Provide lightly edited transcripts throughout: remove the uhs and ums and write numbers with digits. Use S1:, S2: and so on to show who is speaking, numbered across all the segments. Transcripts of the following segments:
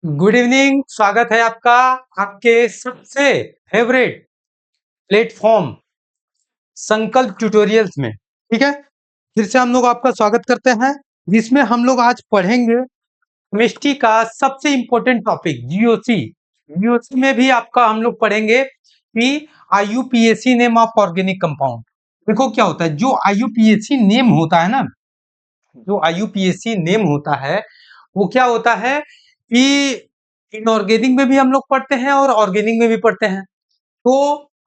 S1: Good evening. स्वागत है आपका आपके सबसे फेवरेट प्लेटफॉर्म संकल्प ट्यूटोरियल्स में। ठीक है, फिर से हम लोग आपका स्वागत करते हैं, जिसमें हम लोग आज पढ़ेंगे केमिस्ट्री का सबसे इंपॉर्टेंट टॉपिक जीओसी। जीओसी में भी आपका हम लोग पढ़ेंगे कि IUPAC name of organic compound. देखो क्या होता है, जो आईयूपीएसी नेम होता है ना, जो आईयूपीएसी नेम होता है वो क्या होता है कि इनऑर्गेनिक में भी हम लोग पढ़ते हैं और ऑर्गेनिक में भी पढ़ते हैं। तो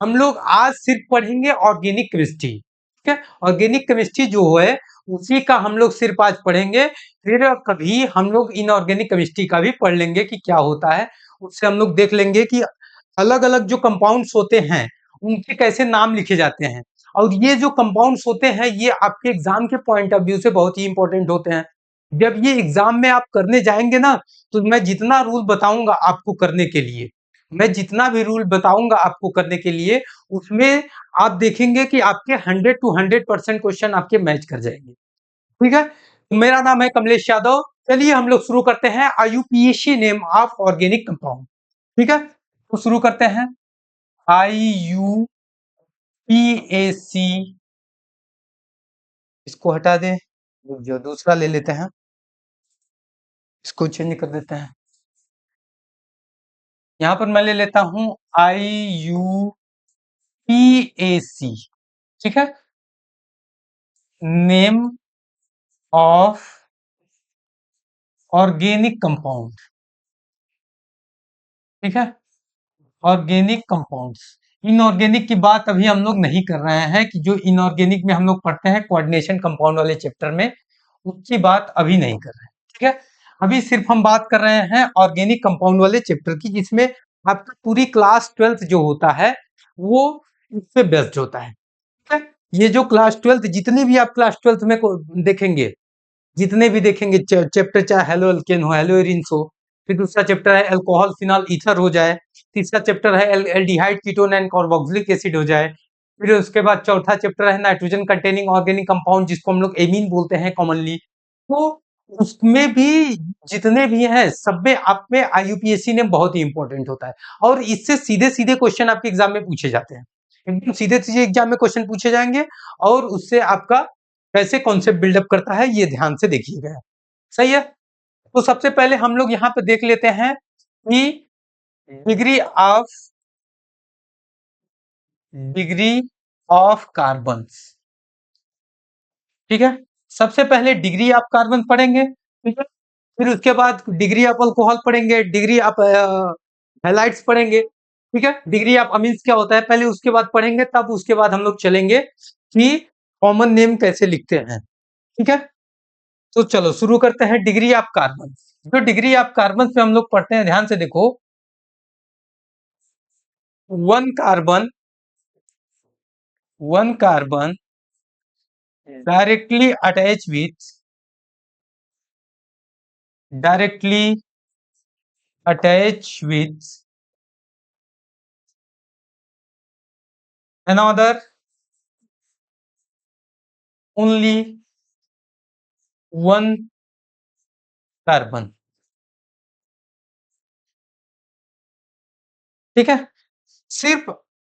S1: हम लोग आज सिर्फ पढ़ेंगे ऑर्गेनिक केमिस्ट्री। ठीक है, ऑर्गेनिक केमिस्ट्री जो है उसी का हम लोग सिर्फ आज पढ़ेंगे। फिर कभी हम लोग इनऑर्गेनिक केमिस्ट्री का भी पढ़ लेंगे कि क्या होता है। उससे हम लोग देख लेंगे कि अलग अलग जो कंपाउंड्स होते हैं उनके कैसे नाम लिखे जाते हैं, और ये जो कंपाउंड्स होते हैं ये आपके एग्जाम के पॉइंट ऑफ व्यू से बहुत ही इंपॉर्टेंट होते हैं। जब ये एग्जाम में आप करने जाएंगे ना, तो मैं जितना रूल बताऊंगा आपको करने के लिए, मैं जितना भी रूल बताऊंगा आपको करने के लिए, उसमें आप देखेंगे कि आपके 100 to 100% क्वेश्चन आपके मैच कर जाएंगे। ठीक है, तो मेरा नाम है कमलेश यादव। चलिए हम लोग शुरू करते हैं IUPAC name of organic compound. ठीक है, तो शुरू करते हैं। आईयूपीएसी, इसको हटा दें, जो दूसरा ले लेते हैं, इसको चेंज कर देते हैं। यहां पर मैं ले लेता हूं आईयूपीएसी। ठीक है, नेम ऑफ ऑर्गेनिक कंपाउंड। ठीक है, ऑर्गेनिक कंपाउंड्स। इनऑर्गेनिक की बात अभी हम लोग नहीं कर रहे हैं, कि जो इनऑर्गेनिक में हम लोग पढ़ते हैं कोऑर्डिनेशन कंपाउंड वाले चैप्टर में, उसकी बात अभी नहीं कर रहे हैं। ठीक है, अभी सिर्फ हम बात कर रहे हैं ऑर्गेनिक कंपाउंड वाले चैप्टर की, जिसमें आपका पूरी क्लास 12th जो होता है वो इससे बेस्ड होता है। ठीक है, ये जो क्लास 12th, जितने भी आप क्लास 12th में देखेंगे, जितने भी देखेंगे चैप्टर, चाहे हेलो एल्केन हो, हेलो एरिन्स हो, फिर दूसरा चैप्टर है अल्कोहल फिनॉल ईथर हो जाए, तीसरा चैप्टर है aldehyde ketone and carboxylic acid हो जाए, फिर उसके बाद चौथा चैप्टर है नाइट्रोजन कंटेनिंग ऑर्गेनिक कंपाउंड, जिसको हम लोग एमीन बोलते हैं कॉमनली। तो उसमें भी जितने भी हैं सब में आप में आईयूपीएसी ने बहुत ही इंपॉर्टेंट होता है, और इससे सीधे सीधे क्वेश्चन आपके एग्जाम में पूछे जाते हैं। एकदम सीधे सीधे एग्जाम में क्वेश्चन पूछे जाएंगे, और उससे आपका कैसे कॉन्सेप्ट बिल्डअप करता है ये ध्यान से देखिएगा। सही है, तो सबसे पहले हम लोग यहाँ पे देख लेते हैं कि degree of degree of carbon. ठीक है, सबसे पहले डिग्री ऑफ कार्बन पढ़ेंगे। ठीक है, फिर उसके बाद डिग्री ऑफ अल्कोहल पढ़ेंगे, डिग्री ऑफ हैलाइड्स पढ़ेंगे। ठीक है, डिग्री ऑफ अमीन्स क्या होता है पहले उसके बाद पढ़ेंगे, तब उसके बाद हम लोग चलेंगे कि कॉमन नेम कैसे लिखते हैं। ठीक है, तो चलो शुरू करते हैं डिग्री ऑफ कार्बन। जो डिग्री ऑफ कार्बन पे हम लोग पढ़ते हैं, ध्यान से देखो। One carbon, one carbon directly attach with, directly attach with another only one carbon. ठीक है, सिर्फ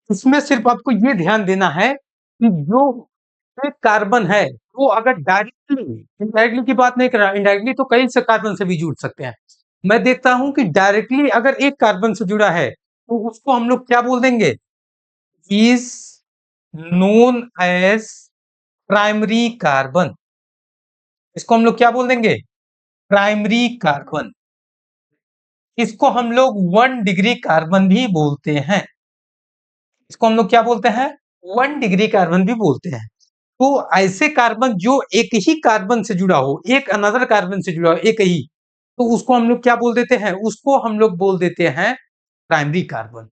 S1: इसमें सिर्फ आपको ये ध्यान देना है कि जो एक कार्बन है वो अगर डायरेक्टली, इनडायरेक्टली की बात नहीं कर रहा, इनडायरेक्टली तो कई से कार्बन से भी जुड़ सकते हैं। मैं देखता हूं कि डायरेक्टली अगर एक कार्बन से जुड़ा है तो उसको हम लोग क्या बोल देंगे, is known as primary carbon. इसको हम लोग क्या बोल देंगे, प्राइमरी कार्बन। इसको हम लोग 1 डिग्री कार्बन भी बोलते हैं। इसको हम लोग क्या बोलते हैं, 1 डिग्री कार्बन भी बोलते हैं। तो ऐसे कार्बन जो एक ही कार्बन से जुड़ा हो, एक अनदर कार्बन से जुड़ा हो, एक ही, तो उसको हम लोग क्या बोल देते हैं, उसको हम लोग बोल देते हैं प्राइमरी कार्बन।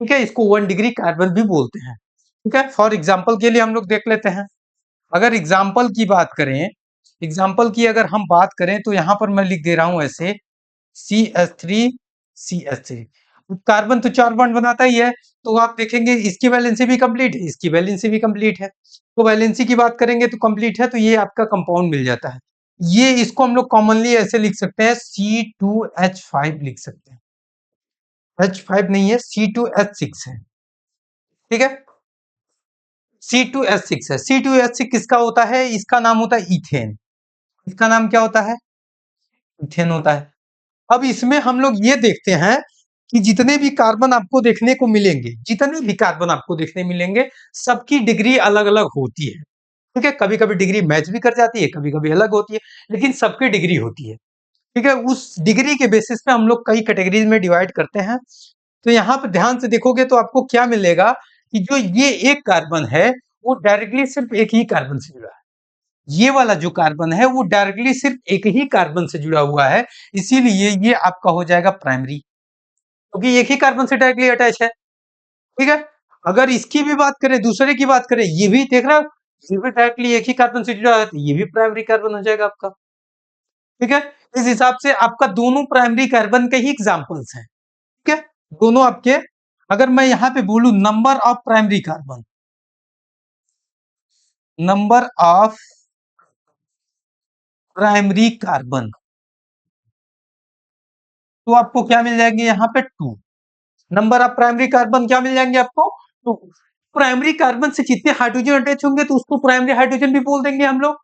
S1: ठीक है, इसको 1 डिग्री कार्बन भी बोलते हैं। ठीक है, फॉर एग्जाम्पल के लिए हम लोग देख लेते हैं। अगर एग्जाम्पल की बात करें, एग्जाम्पल की अगर हम बात करें, तो यहां पर मैं लिख दे रहा हूं ऐसे CH3 CH3। कार्बन तो 4 बॉन्ड बनाता ही है, तो आप देखेंगे इसकी वैलेंसी भी कंप्लीट है, इसकी वैलेंसी भी कंप्लीट है। तो वैलेंसी की बात करेंगे तो कंप्लीट है, तो ये आपका कंपाउंड मिल जाता है। ये इसको हम लोग कॉमनली ऐसे लिख सकते हैं C2H5 लिख सकते हैं। H5 नहीं है, C2H6 है। ठीक है, C2H6 है। C2H6 किसका होता है? इसका नाम होता है इथेन। इसका नाम क्या होता है? इथेन होता है। अब इसमें हम लोग ये देखते हैं कि जितने भी कार्बन आपको देखने को मिलेंगे, जितने भी कार्बन आपको देखने मिलेंगे, सबकी डिग्री अलग-अलग होती है। ठीक है, कभी-कभी डिग्री मैच भी कर जाती है, कभी-कभी अलग होती है, लेकिन सबकी डिग्री होती है। ठीक है, उस डिग्री के बेसिस पे हम लोग कई कैटेगरीज में डिवाइड करते हैं। तो यहाँ पे ध्यान से देखोगे तो आपको क्या मिलेगा कि जो ये एक कार्बन है, वो डायरेक्टली सिर्फ एक ही कार्बन से जुड़ा है। ये वाला जो कार्बन है वो डायरेक्टली सिर्फ एक ही कार्बन से जुड़ा हुआ है, इसीलिए ये आपका हो जाएगा प्राइमरी, क्योंकि एक ही कार्बन से डायरेक्टली अटैच है। ठीक है, अगर इसकी भी बात करें, दूसरे की बात करें, ये भी देख रहा, ये भी डायरेक्टली एक ही कार्बन से जुड़ा है, तो ये भी प्राइमरी कार्बन हो जाएगा आपका। ठीक है, इस हिसाब से आपका दोनों प्राइमरी कार्बन के ही एग्जांपल्स हैं। ठीक है, दोनों आपके, अगर मैं यहां पे बोलूं number of primary carbon, number of primary carbon, तो आपको क्या मिल जाएंगे यहाँ पे 2। नंबर ऑफ प्राइमरी कार्बन क्या मिल जाएंगे आपको? 2। प्राइमरी कार्बन से जितने हाइड्रोजन अटैच होंगे तो उसको प्राइमरी हाइड्रोजन भी बोल देंगे हम लोग।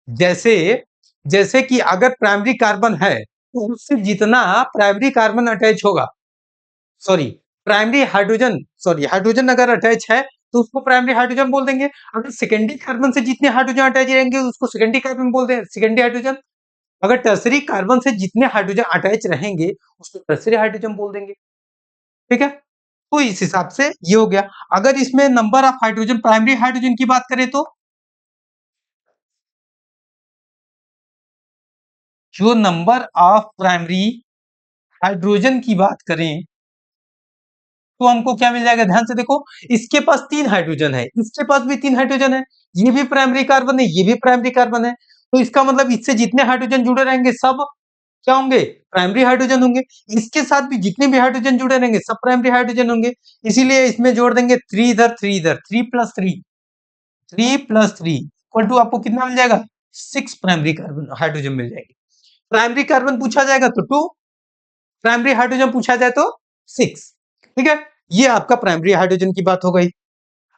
S1: जैसे जैसे कि अगर प्राइमरी कार्बन है तो उससे जितना प्राइमरी कार्बन अटैच होगा, sorry primary hydrogen, sorry hydrogen अगर अटैच है तो उसको प्राइमरी हाइड्रोजन बोल देंगे। अगर सेकेंडरी कार्बन से जितने हाइड्रोजन अटैच रहेंगे उसको सेकेंडरी कार्बन बोल देंगे, सेकेंडरी हाइड्रोजन। अगर टर्सरी कार्बन से जितने हाइड्रोजन अटैच रहेंगे उसको टर्सरी हाइड्रोजन बोल देंगे। ठीक है, तो इस हिसाब से ये हो गया। अगर इसमें number of hydrogen, primary hydrogen की बात करें तो जो नंबर ऑफ प्राइमरी हाइड्रोजन की बात करें तो हमको क्या मिल जाएगा? ध्यान से देखो, इसके पास 3 हाइड्रोजन है, इसके पास भी 3 हाइड्रोजन है, ये भी प्राइमरी कार्बन है, ये भी प्राइमरी कार्बन है, तो इसका मतलब इससे जितने हाइड्रोजन जुड़े रहेंगे सब क्या होंगे? प्राइमरी हाइड्रोजन होंगे। इसके साथ भी जितने भी हाइड्रोजन जुड़े रहेंगे सब प्राइमरी हाइड्रोजन होंगे, इसीलिए इसमें जोड़ देंगे 3 इधर 3 इधर, 3 प्लस 3, 3 प्लस 3 इक्वल टू आपको कितना मिल जाएगा? 6 प्राइमरी कार्बन हाइड्रोजन मिल जाएगी। प्राइमरी कार्बन पूछा जाएगा तो 2, प्राइमरी हाइड्रोजन पूछा जाए तो 6। ठीक है, ये आपका प्राइमरी हाइड्रोजन की बात हो गई।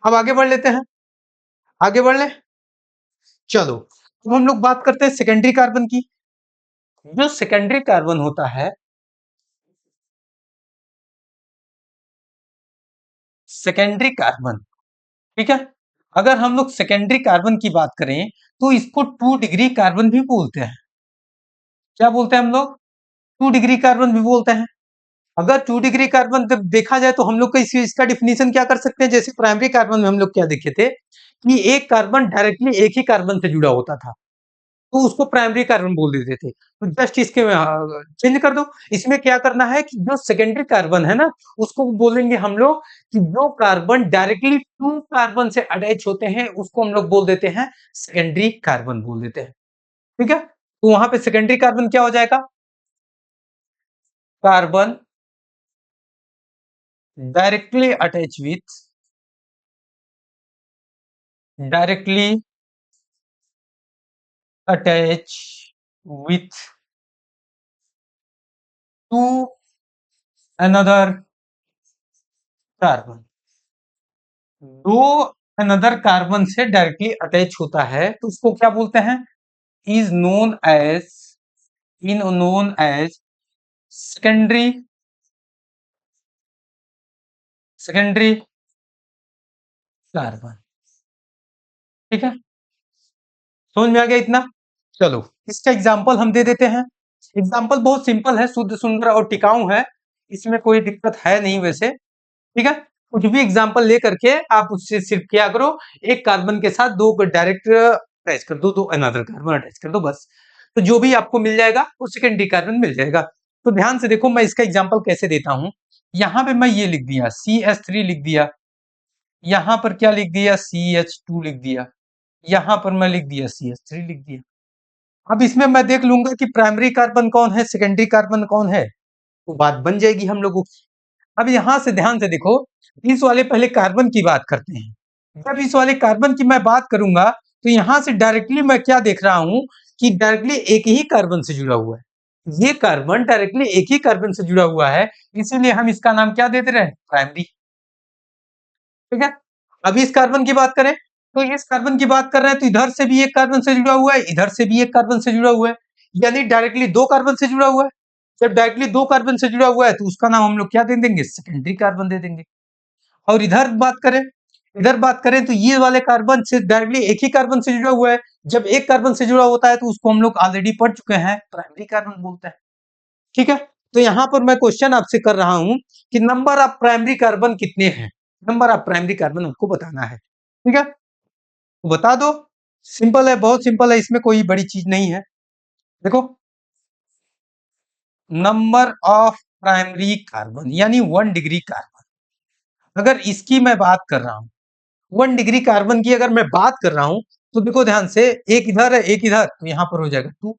S1: अब आगे बढ़ लेते हैं, आगे बढ़ ले, चलो अब हम लोग बात करते हैं सेकेंडरी कार्बन की। जो सेकेंडरी कार्बन होता है, सेकेंडरी कार्बन, ठीक है, अगर हम लोग सेकेंडरी कार्बन की बात करें तो इसको 2 डिग्री कार्बन भी बोलते हैं। क्या बोलते हैं हम लोग? 2 डिग्री कार्बन भी बोलते हैं। अगर 2 डिग्री कार्बन जब देखा जाए तो हम लोग इसका डिफिनीशन क्या कर सकते हैं? जैसे प्राइमरी कार्बन में हम लोग क्या देखे थे कि एक कार्बन डायरेक्टली एक ही कार्बन से जुड़ा होता था, तो उसको प्राइमरी कार्बन बोल देते थे। तो जस्ट इसके चेंज कर दो, इसमें क्या करना है कि जो सेकेंडरी कार्बन है ना, उसको बोलेंगे हम लोग कि जो कार्बन डायरेक्टली 2 कार्बन से अटैच होते हैं उसको हम लोग बोल देते हैं सेकेंडरी कार्बन बोल देते हैं। ठीक है, तो वहां पे सेकेंडरी कार्बन क्या हो जाएगा? Carbon directly attach with, directly attach with to another carbon, दो अनदर कार्बन से डायरेक्टली अटैच होता है तो उसको क्या बोलते हैं? Is known as, in known as secondary, secondary carbon. ठीक है, समझ में आ गया इतना? चलो इसका एग्जाम्पल हम दे देते हैं। एग्जाम्पल बहुत सिंपल है, शुद्ध सुंदर और टिकाऊ है, इसमें कोई दिक्कत है नहीं वैसे। ठीक है, कुछ भी एग्जाम्पल ले करके आप उससे सिर्फ क्या करो, एक कार्बन के साथ दो डायरेक्ट अटैच कर दो, दो अनदर कार्बन अटैच कर दो, बस। तो जो भी आपको मिल जाएगा वो सेकेंडरी कार्बन मिल जाएगा। तो ध्यान से देखो मैं इसका एग्जाम्पल कैसे देता हूं। यहां पे मैं ये लिख दिया CH3 लिख दिया, यहां पर क्या लिख दिया? CH2 लिख दिया, यहां पर मैं लिख दिया CH3 लिख दिया। अब इसमें मैं देख लूंगा कि प्राइमरी कार्बन कौन है, सेकेंडरी कार्बन कौन है, तो बात बन जाएगी हम लोगों की। अब यहां से ध्यान से देखो, इस वाले पहले कार्बन की बात करते हैं। जब इस वाले कार्बन की मैं बात करूंगा तो यहां से डायरेक्टली मैं क्या देख रहा हूं कि डायरेक्टली एक ही कार्बन से जुड़ा हुआ है। ये कार्बन डायरेक्टली एक ही कार्बन से जुड़ा हुआ है, इसीलिए हम इसका नाम क्या देते रहे? प्राइमरी। ठीक है। अभी इस कार्बन की बात करें तो इस कार्बन की बात कर रहे हैं तो इधर से भी एक कार्बन से जुड़ा हुआ है, इधर से भी एक कार्बन से जुड़ा हुआ है, यानी डायरेक्टली दो कार्बन से जुड़ा हुआ है। जब डायरेक्टली दो कार्बन से जुड़ा हुआ है तो उसका नाम हम लोग क्या दे देंगे? सेकेंडरी कार्बन दे देंगे। और इधर बात करें तो ये वाले कार्बन से डायरेक्टली एक ही कार्बन से जुड़ा हुआ है। जब एक कार्बन से जुड़ा होता है तो उसको हम लोग ऑलरेडी पढ़ चुके हैं, प्राइमरी कार्बन बोलते हैं। ठीक है। तो यहां पर मैं क्वेश्चन आपसे कर रहा हूं कि नंबर ऑफ प्राइमरी कार्बन कितने हैं? नंबर ऑफ प्राइमरी कार्बन हमको बताना है। ठीक है, तो बता दो। सिंपल है, बहुत सिंपल है, इसमें कोई बड़ी चीज नहीं है। देखो, नंबर ऑफ प्राइमरी कार्बन यानी 1 डिग्री कार्बन, अगर इसकी मैं बात कर रहा हूं, 1 डिग्री कार्बन की अगर मैं बात कर रहा हूं तो देखो ध्यान से, एक इधर है एक इधर, तो यहां पर हो जाएगा 2।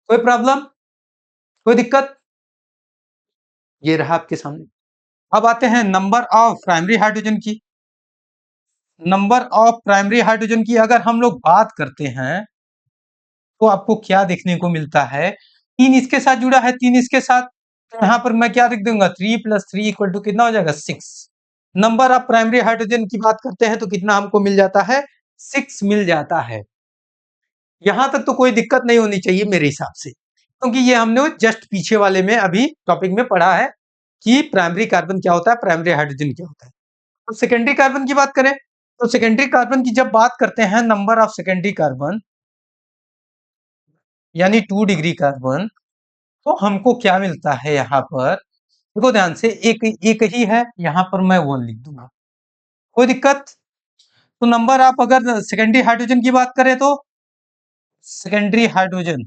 S1: कोई प्रॉब्लम, कोई दिक्कत? ये रहा आपके सामने। अब आते हैं नंबर ऑफ प्राइमरी हाइड्रोजन की। नंबर ऑफ प्राइमरी हाइड्रोजन की अगर हम लोग बात करते हैं तो आपको क्या देखने को मिलता है? 3 इसके साथ जुड़ा है, 3 इसके साथ, तो यहां पर मैं क्या लिख दूंगा? 3 + 3 = कितना हो जाएगा? 6। नंबर ऑफ प्राइमरी हाइड्रोजन की बात करते हैं तो कितना हमको मिल जाता है? 6 मिल जाता है। यहां तक तो कोई दिक्कत नहीं होनी चाहिए मेरे हिसाब से, क्योंकि ये हमने जस्ट पीछे वाले में अभी टॉपिक में पढ़ा है कि प्राइमरी कार्बन क्या होता है, प्राइमरी हाइड्रोजन क्या होता है। तो सेकेंडरी कार्बन की बात करें तो सेकेंडरी कार्बन की जब बात करते हैं, नंबर ऑफ सेकेंडरी कार्बन यानी 2 डिग्री कार्बन, तो हमको क्या मिलता है यहाँ पर? देखो ध्यान से, एक एक ही है, यहाँ पर मैं 1 लिख दूंगा, कोई दिक्कत? तो नंबर आप अगर सेकेंडरी हाइड्रोजन की बात करें तो सेकेंडरी हाइड्रोजन,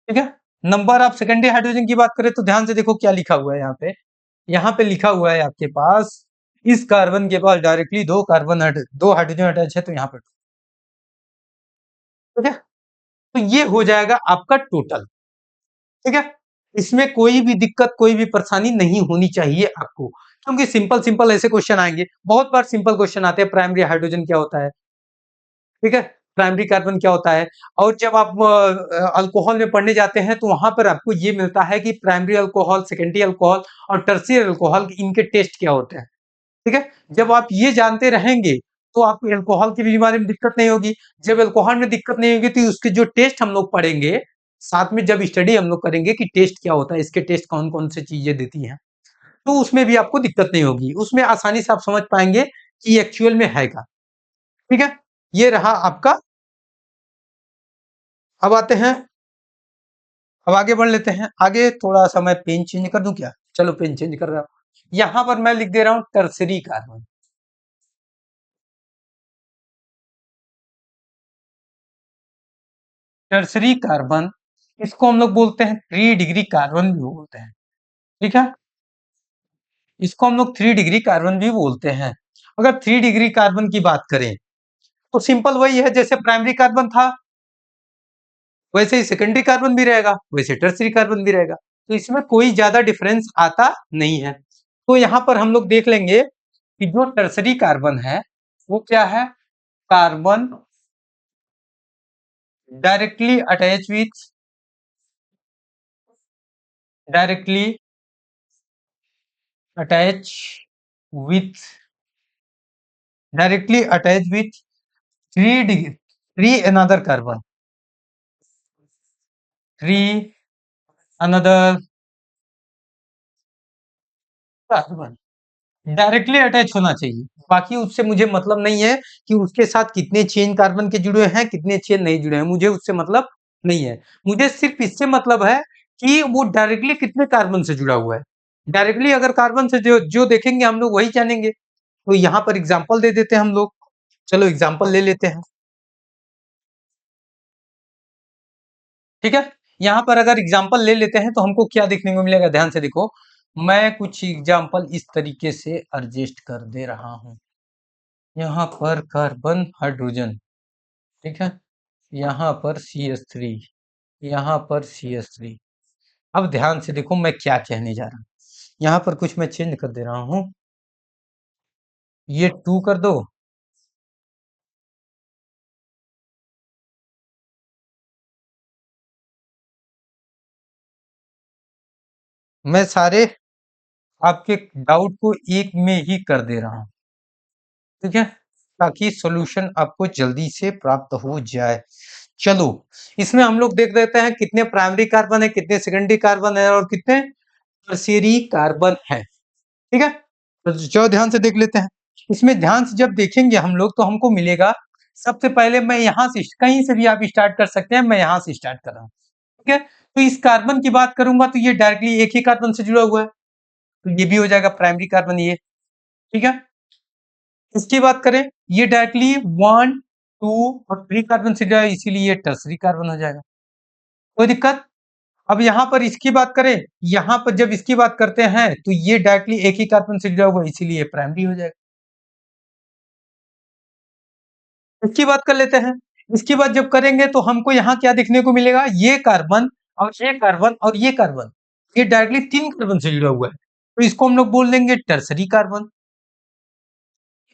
S1: ठीक है, नंबर ऑफ सेकेंडरी हाइड्रोजन की बात करें तो ध्यान से देखो क्या लिखा हुआ है यहाँ पे। यहाँ पे लिखा हुआ है आपके पास, इस कार्बन के पास डायरेक्टली दो हाइड्रोजन अटैच है, तो यहाँ पे, ठीक है, तो ये हो जाएगा आपका टोटल। ठीक है, इसमें कोई भी दिक्कत, कोई भी परेशानी नहीं होनी चाहिए आपको, क्योंकि सिंपल सिंपल ऐसे क्वेश्चन आएंगे, बहुत बार सिंपल क्वेश्चन आते हैं, प्राइमरी हाइड्रोजन क्या होता है, ठीक है, प्राइमरी कार्बन क्या होता है। और जब आप अल्कोहल में पढ़ने जाते हैं तो वहां पर आपको ये मिलता है कि प्राइमरी अल्कोहल, सेकेंडरी अल्कोहल और टर्शियरी अल्कोहल, इनके टेस्ट क्या होते हैं। ठीक है, जब आप ये जानते रहेंगे तो आपको अल्कोहल की बीमारी में दिक्कत नहीं होगी। जब अल्कोहल में दिक्कत नहीं होगी तो उसके जो टेस्ट हम लोग पढ़ेंगे, साथ में जब स्टडी हम लोग करेंगे कि टेस्ट क्या होता है, इसके टेस्ट कौन कौन सी चीजें देती हैं, तो उसमें भी आपको दिक्कत नहीं होगी, उसमें आसानी से आप समझ पाएंगे कि एक्चुअल में है क्या। ठीक है, ये रहा आपका। अब आते हैं, अब आगे बढ़ लेते हैं। आगे थोड़ा सा मैं पेन चेंज कर दूं क्या? चलो पेन चेंज कर रहा हूं, यहां पर मैं लिख दे रहा हूं टर्सरी कार्बन। टर्सरी कार्बन, इसको हम लोग बोलते हैं 3 डिग्री कार्बन भी बोलते हैं। ठीक है, इसको हम लोग 3 डिग्री कार्बन भी बोलते हैं। अगर 3 डिग्री कार्बन की बात करें तो सिंपल वही है, जैसे प्राइमरी कार्बन था वैसे ही सेकेंडरी कार्बन भी रहेगा, वैसे टर्सरी कार्बन भी रहेगा, तो इसमें कोई ज्यादा डिफरेंस आता नहीं है। तो यहां पर हम लोग देख लेंगे कि जो टर्सरी कार्बन है वो क्या है? Carbon directly attach with, directly attach with, directly attach with 3 degree, 3 another carbon, 3 another carbon, directly attach होना चाहिए। बाकी उससे मुझे मतलब नहीं है कि उसके साथ कितने चेन कार्बन के जुड़े हैं, कितने चेन नहीं जुड़े हैं, मुझे उससे मतलब नहीं है। मुझे सिर्फ इससे मतलब है कि वो डायरेक्टली कितने कार्बन से जुड़ा हुआ है। डायरेक्टली अगर कार्बन से जो जो देखेंगे हम लोग वही जानेंगे। तो यहाँ पर एग्जाम्पल दे देते हैं हम लोग, चलो एग्जाम्पल ले लेते हैं। ठीक है, यहाँ पर अगर एग्जाम्पल ले लेते हैं तो हमको क्या देखने को मिलेगा? ध्यान से देखो, मैं कुछ एग्जाम्पल इस तरीके से एडजस्ट कर दे रहा हूं। यहाँ पर कार्बन हाइड्रोजन, ठीक है, यहाँ पर CH3, यहाँ पर CH3। अब ध्यान से देखो मैं क्या कहने जा रहा हूँ, यहाँ पर कुछ मैं चेंज कर दे रहा हूँ, ये 2 कर दो, मैं सारे आपके डाउट को एक में ही कर दे रहा हूं, ठीक है, ताकि सॉल्यूशन आपको जल्दी से प्राप्त हो जाए। चलो, इसमें हम लोग देख लेते हैं कितने प्राइमरी कार्बन है, कितने सेकेंडरी कार्बन है और कितने टर्शियरी कार्बन है, ठीक है। तो चलो ध्यान से देख लेते हैं। इसमें ध्यान से जब देखेंगे हम लोग तो हमको मिलेगा, सबसे पहले मैं यहां से, कहीं से भी आप स्टार्ट कर सकते हैं, मैं यहां से स्टार्ट कर रहा हूं, ठीक है। तो इस कार्बन की बात करूंगा तो ये डायरेक्टली एक ही कार्बन से जुड़ा हुआ है, तो ये भी हो जाएगा प्राइमरी कार्बन ये, ठीक है। इसकी बात करें, ये डायरेक्टली 1 2 और 3 कार्बन से जुड़ा है, इसीलिए ये टर्सरी कार्बन हो जाएगा, कोई दिक्कत। अब यहाँ पर इसकी बात करें, यहाँ पर जब इसकी बात करते हैं तो ये डायरेक्टली एक ही कार्बन से जुड़ा हुआ है, इसीलिए प्राइमरी हो जाएगा। इसकी बात कर लेते हैं। इसकी बात जब करेंगे तो हमको यहाँ क्या देखने को मिलेगा, ये कार्बन और ये कार्बन और ये कार्बन, ये डायरेक्टली 3 कार्बन से जुड़ा हुआ है, तो इसको हम लोग बोल देंगे टर्सरी कार्बन।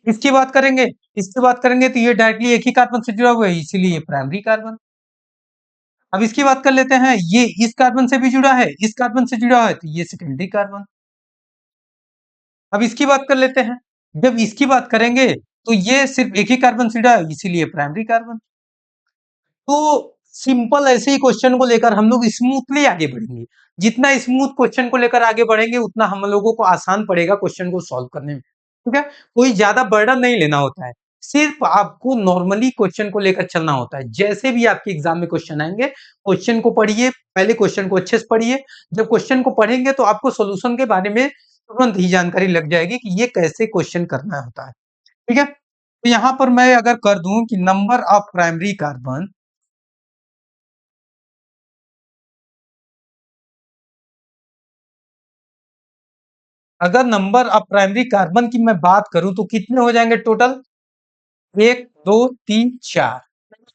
S1: इसकी बात करेंगे, इसकी बात करेंगे तो ये डायरेक्टली एक ही कार्बन से जुड़ा हुआ है, इसीलिए प्राइमरी कार्बन। अब इसकी बात कर लेते हैं, ये इस कार्बन से भी जुड़ा है, इस कार्बन से जुड़ा है, तो ये सेकेंडरी कार्बन। अब इसकी बात कर लेते हैं, जब इसकी बात करेंगे तो ये सिर्फ एक ही कार्बन से जुड़ा है, इसीलिए प्राइमरी कार्बन। तो सिंपल ऐसे ही क्वेश्चन को लेकर हम लोग स्मूथली आगे बढ़ेंगे। जितना स्मूथ क्वेश्चन को लेकर आगे बढ़ेंगे उतना हम लोगों को आसान पड़ेगा क्वेश्चन को सॉल्व करने में, ठीक है। कोई ज्यादा बर्डन नहीं लेना होता है, सिर्फ आपको नॉर्मली क्वेश्चन को लेकर चलना होता है। जैसे भी आपके एग्जाम में क्वेश्चन आएंगे, क्वेश्चन को पढ़िए, पहले क्वेश्चन को अच्छे से पढ़िए। जब क्वेश्चन को पढ़ेंगे तो आपको सोल्यूशन के बारे में तुरंत ही जानकारी लग जाएगी कि ये कैसे क्वेश्चन करना होता है, ठीक है। तो यहाँ पर मैं अगर कर दूं कि नंबर ऑफ प्राइमरी कार्बन, अगर नंबर ऑफ प्राइमरी कार्बन की मैं बात करूं तो कितने हो जाएंगे टोटल, 1 2 3 4,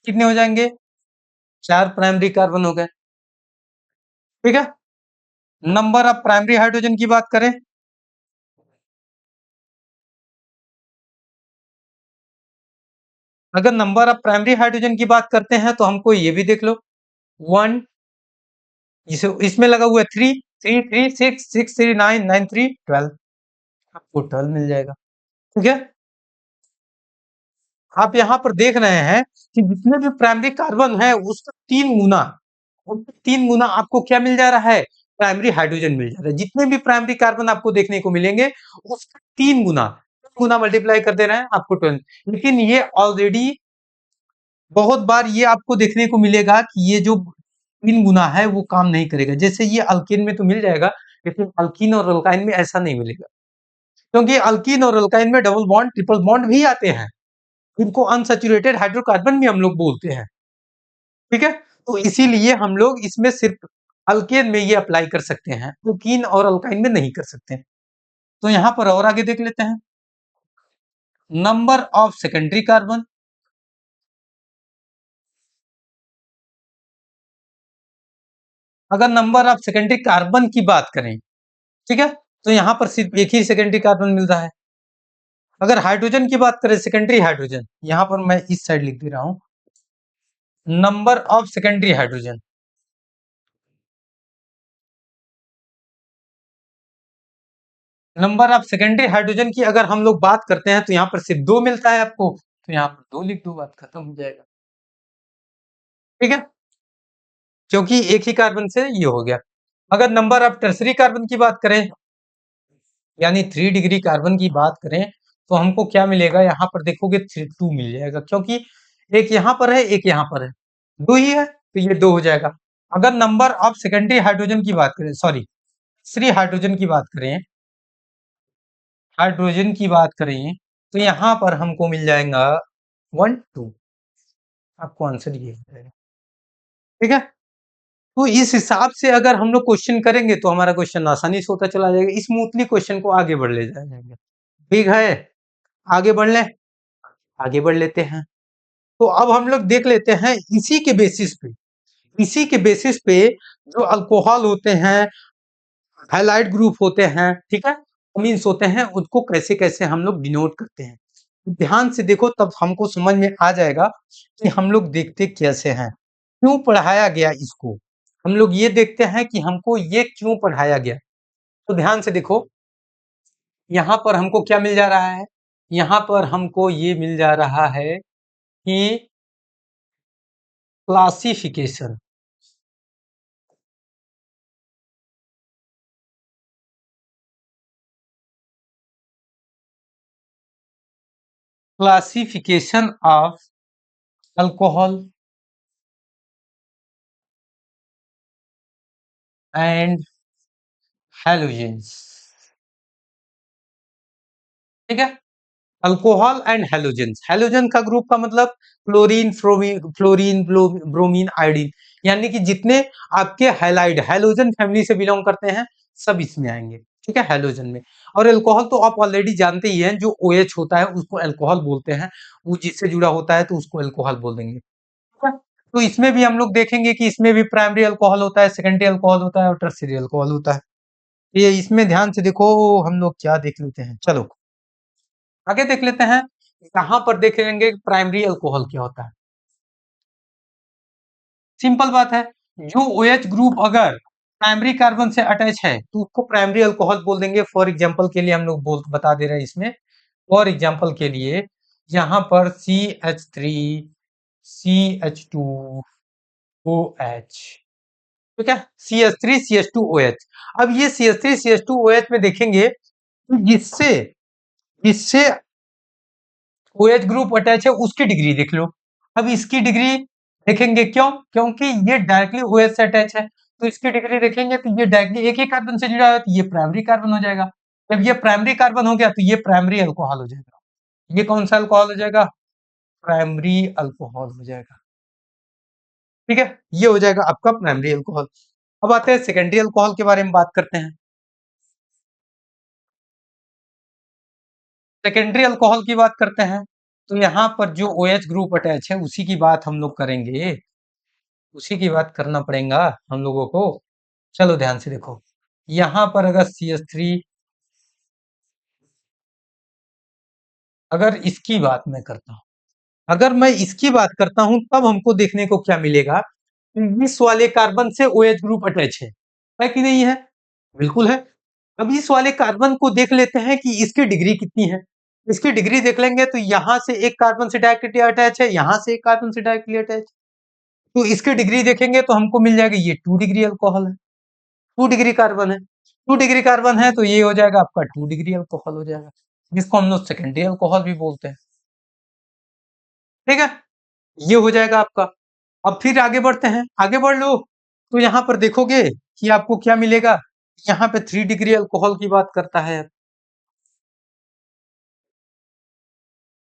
S1: कितने हो जाएंगे, 4 प्राइमरी कार्बन हो गए, ठीक है। नंबर ऑफ प्राइमरी हाइड्रोजन की बात करें, अगर नंबर ऑफ प्राइमरी हाइड्रोजन की बात करते हैं तो हमको ये भी देख लो, 1, इसमें लगा हुआ है 3 3 3 6 6 3 9 9 3 12, आपको 12 मिल जाएगा, ठीक है। आप यहाँ पर देख रहे हैं कि जितने भी प्राइमरी कार्बन है उसका 3 गुना, उसका 3 गुना आपको क्या मिल जा रहा है, प्राइमरी हाइड्रोजन मिल जा रहा है। जितने भी प्राइमरी कार्बन आपको देखने को मिलेंगे उसका 3 गुना, 3 गुना मल्टीप्लाई कर दे रहे हैं आपको 12। लेकिन ये ऑलरेडी बहुत बार ये आपको देखने को मिलेगा कि ये जो 3 गुना है वो काम नहीं करेगा। जैसे ये अल्कीन में तो मिल जाएगा, लेकिन अल्कीन और अल्काइन में ऐसा नहीं मिलेगा, क्योंकि अल्कीन और अल्काइन में डबल बॉन्ड ट्रिपल बॉन्ड भी आते हैं, इनको अनसैचुरेटेड हाइड्रोकार्बन भी हम लोग बोलते हैं, ठीक है। तो इसीलिए हम लोग इसमें सिर्फ अल्केन में ये अप्लाई कर सकते हैं, अल्कीन और अल्काइन में नहीं कर सकते। तो यहां पर और आगे देख लेते हैं, नंबर ऑफ सेकेंडरी कार्बन, अगर नंबर ऑफ सेकेंडरी कार्बन की बात करें, ठीक है, तो यहां पर सिर्फ एक ही सेकेंडरी कार्बन मिल रहा है। अगर हाइड्रोजन की बात करें, सेकेंडरी हाइड्रोजन, यहां पर मैं इस साइड लिख दे रहा हूं, number of secondary hydrogen, number of secondary hydrogen की अगर हम लोग बात करते हैं तो यहाँ पर सिर्फ 2 मिलता है आपको, तो यहाँ पर 2 लिख दो, बात खत्म हो जाएगा, ठीक है, क्योंकि एक ही कार्बन से ये हो गया। अगर नंबर ऑफ टर्सरी कार्बन की बात करें, यानी 3 डिग्री कार्बन की बात करें, तो हमको क्या मिलेगा, यहाँ पर देखोगे 2 मिल जाएगा, क्योंकि एक यहाँ पर है एक यहाँ पर है, 2 ही है तो ये 2 हो जाएगा। अगर नंबर ऑफ सेकेंडरी हाइड्रोजन की बात करें, सॉरी श्री हाइड्रोजन की बात करें, हाइड्रोजन की बात करें, तो यहाँ पर हमको मिल जाएगा 1 2, आपको आंसर ये हो जाएगा, ठीक है। तो इस हिसाब से अगर हम लोग क्वेश्चन करेंगे तो हमारा क्वेश्चन आसानी से होता चला जाएगा, स्मूथली क्वेश्चन को आगे बढ़ ले जाएंगे, ठीक है। आगे बढ़ ले, आगे बढ़ लेते हैं। तो अब हम लोग देख लेते हैं इसी के बेसिस पे, इसी के बेसिस पे जो अल्कोहल होते हैं, हाइलाइट ग्रुप होते हैं, ठीक है, मीन्स होते हैं, उनको कैसे कैसे हम लोग डिनोट करते हैं। ध्यान से देखो तब हमको समझ में आ जाएगा कि हम लोग देखते कैसे हैं, क्यों पढ़ाया गया इसको। हम लोग ये देखते हैं कि हमको ये क्यों पढ़ाया गया, तो ध्यान से देखो, यहां पर हमको क्या मिल जा रहा है, यहां पर हमको ये मिल जा रहा है कि classification, classification of alcohol and halogens. ठीक है, अल्कोहल एंड हैलोजेंस, हैलोजन का ग्रुप का मतलब क्लोरीन, फ्लोरीन, ब्रोमीन, आयोडीन, यानी कि जितने आपके हैलाइड हैलोजन फैमिली से बिलोंग करते हैं सब इसमें आएंगे। ठीक है, हैलोजन में। और अल्कोहल तो आप ऑलरेडी जानते ही हैं, जो OH होता है उसको अल्कोहल बोलते हैं, वो जिससे जुड़ा होता है तो उसको अल्कोहल बोल देंगे। ठीक है? तो इसमें भी हम लोग देखेंगे कि इसमें भी प्राइमरी अल्कोहल होता है, सेकेंडरी अल्कोहल होता है और टर्शियरी अल्कोहल होता है। ये इसमें ध्यान से देखो, हम लोग क्या देख लेते हैं, चलो आगे देख लेते हैं। यहाँ पर देख लेंगे प्राइमरी अल्कोहल क्या होता है। सिंपल बात है, जो OH ग्रुप अगर प्राइमरी कार्बन से अटैच है तो उसको प्राइमरी अल्कोहल बोल देंगे। फॉर एग्जांपल के लिए हम लोग बोल बता दे रहे हैं इसमें, फॉर एग्जांपल के लिए यहाँ पर CH3 CH2OH, ठीक है, CH3 CH2OH। अब ये CH3 CH2OH में देखेंगे तो जिससे जिससे OH ग्रुप अटैच है उसकी डिग्री देख लो। अब इसकी डिग्री देखेंगे, क्यों? क्योंकि ये डायरेक्टली OH से अटैच है, तो इसकी डिग्री देखेंगे तो ये डायरेक्टली एक ही कार्बन से जुड़ा है, तो ये प्राइमरी कार्बन हो जाएगा। जब ये प्राइमरी कार्बन हो गया तो ये प्राइमरी अल्कोहल हो जाएगा। ये कौन सा अल्कोहल हो जाएगा? प्राइमरी अल्कोहल हो जाएगा। ठीक है, ये हो जाएगा आपका प्राइमरी अल्कोहल। अब आते हैं सेकेंडरी अल्कोहल के बारे में बात करते हैं। सेकेंडरी अल्कोहल की बात करते हैं तो यहाँ पर जो OH ग्रुप अटैच है उसी की बात हम लोग करेंगे, उसी की बात करना पड़ेगा हम लोगों को। चलो ध्यान से देखो, यहाँ पर अगर CH3, अगर इसकी बात मैं करता हूँ, अगर मैं इसकी बात करता हूं तब हमको देखने को क्या मिलेगा, इस वाले कार्बन से OH ग्रुप अटैच है कि नहीं है? बिल्कुल है। अब इस वाले कार्बन को देख लेते हैं कि इसकी डिग्री कितनी है। इसकी डिग्री देख लेंगे तो यहां से एक कार्बन से डायरेक्टली अटैच है, यहां से एक कार्बन से डायरेक्टली अटैच, तो इसकी डिग्री देखेंगे तो हमको मिल जाएगा ये 2 डिग्री अल्कोहल है, 2 डिग्री कार्बन है। 2 डिग्री कार्बन है तो ये हो जाएगा आपका 2 डिग्री अल्कोहल हो जाएगा, जिसको हम लोग सेकेंडरी अल्कोहल भी बोलते हैं। ठीक है, ये हो जाएगा आपका। अब फिर आगे बढ़ते हैं, आगे बढ़ लो तो यहाँ पर देखोगे कि आपको क्या मिलेगा। यहाँ पे 3 डिग्री अल्कोहल की बात करता है।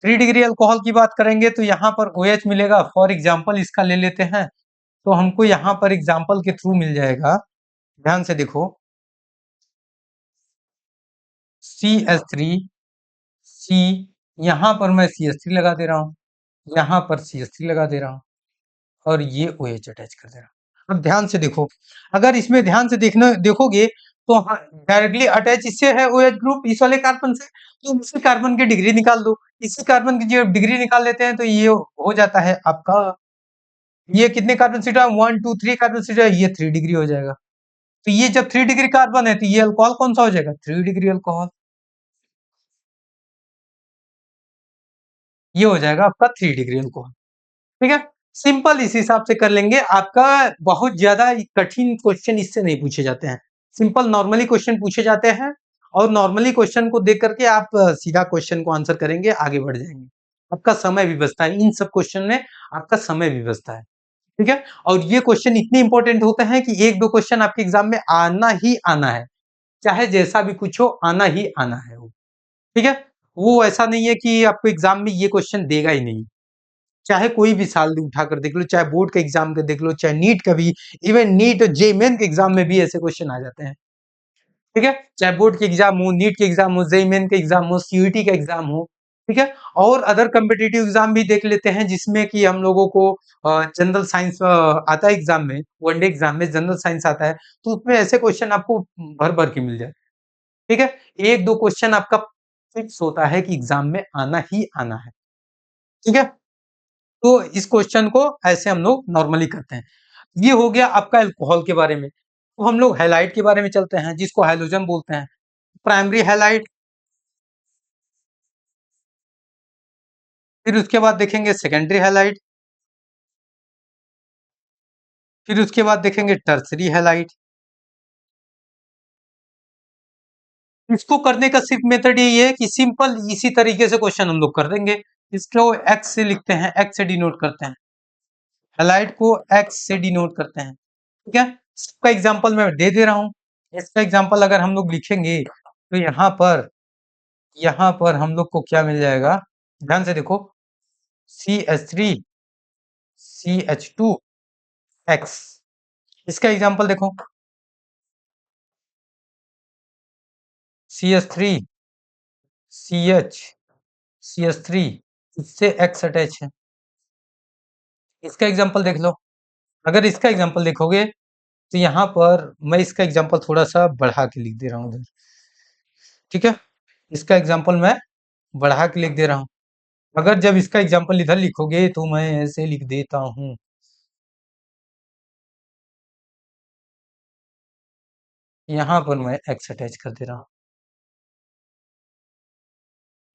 S1: 3 डिग्री अल्कोहल की बात करेंगे तो यहाँ पर OH मिलेगा। फॉर एग्जाम्पल इसका ले लेते हैं तो हमको यहाँ पर एग्जाम्पल के थ्रू मिल जाएगा। ध्यान से देखो, CH3 C, यहाँ पर मैं CH3 लगा दे रहा हूँ, यहाँ पर CH3 लगा दे रहा हूँ और ये OH अटैच कर दे रहा हूँ। अब ध्यान से देखो, अगर इसमें ध्यान से देखना देखोगे तो डायरेक्टली अटैच इससे है OH ग्रुप इस वाले कार्बन से, तो उसी कार्बन की डिग्री निकाल दो। इसी कार्बन की जब डिग्री निकाल लेते हैं तो ये हो जाता है आपका, ये कितने कार्बन से जुड़ा है? 1 2 3 कार्बन से जुड़ा है, ये 3 डिग्री हो जाएगा। तो ये जब 3 डिग्री कार्बन है तो ये अल्कोहल कौन सा हो जाएगा? 3 डिग्री अल्कोहल। ये हो जाएगा आपका 3 डिग्री अल्कोहल। ठीक है, सिंपल इस हिसाब से कर लेंगे। आपका बहुत ज्यादा कठिन क्वेश्चन इससे नहीं पूछे जाते हैं, सिंपल नॉर्मली क्वेश्चन पूछे जाते हैं और नॉर्मली क्वेश्चन को देख करके आप सीधा क्वेश्चन को आंसर करेंगे, आगे बढ़ जाएंगे। आपका समय भी बचता है, इन सब क्वेश्चन में आपका समय भी बचता है। ठीक है, और ये क्वेश्चन इतने इंपॉर्टेंट होते हैं कि एक दो क्वेश्चन आपके एग्जाम में आना ही आना है, चाहे जैसा भी कुछ हो आना ही आना है वो। ठीक है, वो ऐसा नहीं है कि आपको एग्जाम में ये क्वेश्चन देगा ही नहीं। चाहे कोई भी साल उठाकर देख लो, चाहे बोर्ड का एग्जाम का देख लो, चाहे नीट का भी, इवन नीट और जेईई मेन के एग्जाम में भी ऐसे क्वेश्चन आ जाते हैं। ठीक है, चाहे बोर्ड के एग्जाम हो, नीट के एग्जाम हो, जेईई मेन के एग्जाम हो, सीयूईटी का एग्जाम हो। ठीक है, और अदर कम्पिटिटिव एग्जाम भी देख लेते हैं जिसमें कि हम लोगों को जनरल साइंस आता है एग्जाम में, वनडे एग्जाम में जनरल साइंस आता है, तो उसमें ऐसे क्वेश्चन आपको भर भर के मिल जाए। ठीक है, एक दो क्वेश्चन आपका फिक्स होता है कि एग्जाम में आना ही आना है। ठीक है, तो इस क्वेश्चन को ऐसे हम लोग नॉर्मली करते हैं। ये हो गया आपका अल्कोहल के बारे में। तो हम लोग हैलाइड के बारे में चलते हैं, जिसको हैलोजन बोलते हैं। प्राइमरी हैलाइड, फिर उसके बाद देखेंगे सेकेंडरी हैलाइड, फिर उसके बाद देखेंगे टर्सरी हैलाइड। इसको करने का सिर्फ मेथड यही है कि सिंपल इसी तरीके से क्वेश्चन हम लोग कर देंगे। इसको एक्स से लिखते हैं, एक्स से डिनोट करते हैं, हैलाइड को एक्स से डिनोट करते हैं। ठीक है, इसका एग्जांपल मैं दे दे रहा हूं। इसका एग्जांपल अगर हम लोग लिखेंगे तो यहाँ पर हम लोग को क्या मिल जाएगा, ध्यान से देखो, CH3CH2X। इसका एग्जांपल देखो, CH3CH CH3, इससे X अटैच है। इसका एग्जांपल देख लो। अगर इसका एग्जांपल देखोगे तो यहाँ पर मैं इसका एग्जांपल थोड़ा सा बढ़ा के लिख दे रहा हूँ। ठीक है, इसका एग्जांपल मैं बढ़ा के लिख दे रहा हूँ। अगर जब इसका एग्जांपल इधर लिखोगे तो मैं ऐसे लिख देता हूँ, यहाँ पर मैं एक्स अटैच कर दे रहा हूँ।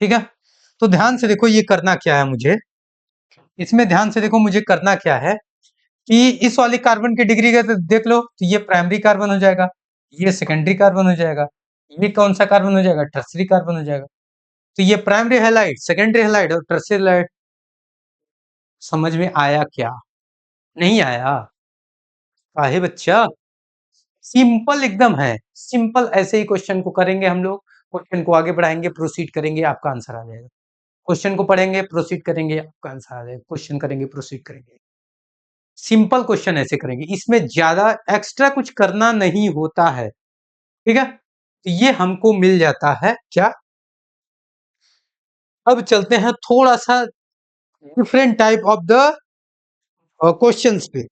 S1: ठीक है, तो ध्यान से देखो ये करना क्या है मुझे, इसमें ध्यान से देखो मुझे करना क्या है कि इस वाले कार्बन की डिग्री का तो देख लो, तो ये प्राइमरी कार्बन हो जाएगा, ये सेकेंडरी कार्बन हो जाएगा, ये कौन सा कार्बन हो जाएगा, टर्सरी कार्बन हो जाएगा। तो ये प्राइमरी हैलाइड, सेकेंडरी हैलाइड और टर्सरी हैलाइड। समझ में आया क्या? नहीं आया? काहे बच्चा, सिंपल एकदम है, सिंपल ऐसे ही क्वेश्चन को करेंगे हम लोग। क्वेश्चन को आगे बढ़ाएंगे, प्रोसीड करेंगे, आपका आंसर आ जाएगा। क्वेश्चन को पढ़ेंगे, प्रोसीड करेंगे, आपका आंसर आ जाएगा। क्वेश्चन करेंगे, प्रोसीड करेंगे, सिंपल क्वेश्चन ऐसे करेंगे, इसमें ज्यादा एक्स्ट्रा कुछ करना नहीं होता है। ठीक है, तो ये हमको मिल जाता है क्या। अब चलते हैं थोड़ा सा different type of the questions पे।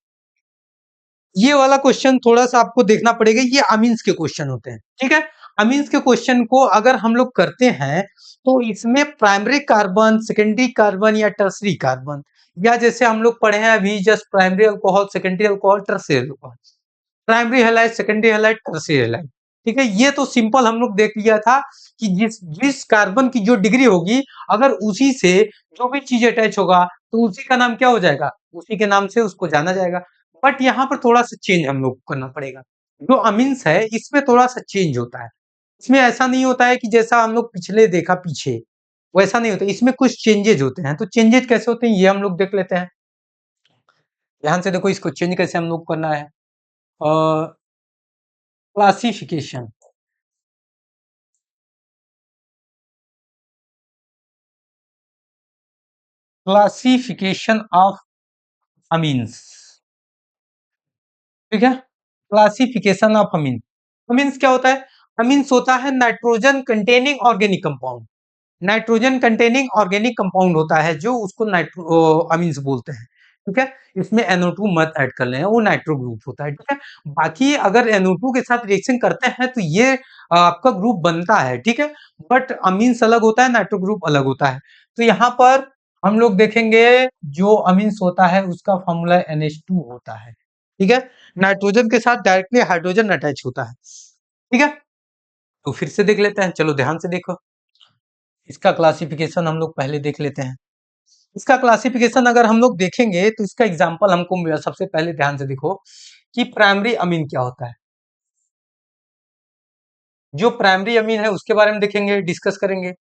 S1: ये वाला क्वेश्चन थोड़ा सा आपको देखना पड़ेगा, ये अमीन्स के क्वेश्चन होते हैं। ठीक है, अमीन्स के क्वेश्चन को अगर हम लोग करते हैं तो इसमें प्राइमरी कार्बन, सेकेंडरी कार्बन या टर्सरी कार्बन, या जैसे हम लोग पढ़े हैं अभी just primary alcohol, secondary alcohol, tertiary alcohol, primary halide, secondary halide, tertiary halide. ठीक है, ये तो सिंपल हम लोग देख लिया था कि जिस जिस कार्बन की जो डिग्री होगी, अगर उसी से जो भी चीज अटैच होगा तो उसी का नाम क्या हो जाएगा, उसी के नाम से उसको जाना जाएगा। बट यहाँ पर थोड़ा सा चेंज हम लोग को करना पड़ेगा। जो अमीन्स है इसमें थोड़ा सा चेंज होता है। इसमें ऐसा नहीं होता है कि जैसा हम लोग पिछले देखा पीछे, वैसा नहीं होता, इसमें कुछ चेंजेज होते हैं। तो चेंजेज कैसे होते हैं ये हम लोग देख लेते हैं। ध्यान से देखो, इसको चेंज कैसे हम लोग करना है। Classification, classification of amines. ठीक है, क्लासिफिकेशन ऑफ अमीन। अमीन्स क्या होता है, अमीन्स होता है nitrogen containing organic compound. Nitrogen containing organic compound होता है जो उसको नाइट्रो अमीन्स बोलते हैं। ठीक है, इसमें NO2 मत ऐड कर लें, वो नाइट्रो ग्रुप होता है। ठीक है, बाकी अगर NO2 के साथ रिएक्शन करते हैं तो ये आपका ग्रुप बनता है। ठीक है, बट अमीन्स अलग होता है, नाइट्रो ग्रुप अलग होता है। तो यहाँ पर हम लोग देखेंगे जो अमीन्स होता है उसका फॉर्मूला NH2 होता है। ठीक है, नाइट्रोजन के साथ डायरेक्टली हाइड्रोजन अटैच होता है। ठीक है, तो फिर से देख लेते हैं, चलो ध्यान से देखो। इसका क्लासिफिकेशन हम लोग पहले देख लेते हैं। इसका क्लासिफिकेशन अगर हम लोग देखेंगे तो इसका एग्जांपल हमको सबसे पहले ध्यान से देखो कि प्राइमरी अमीन क्या होता है। जो प्राइमरी अमीन है उसके बारे में देखेंगे, डिस्कस करेंगे।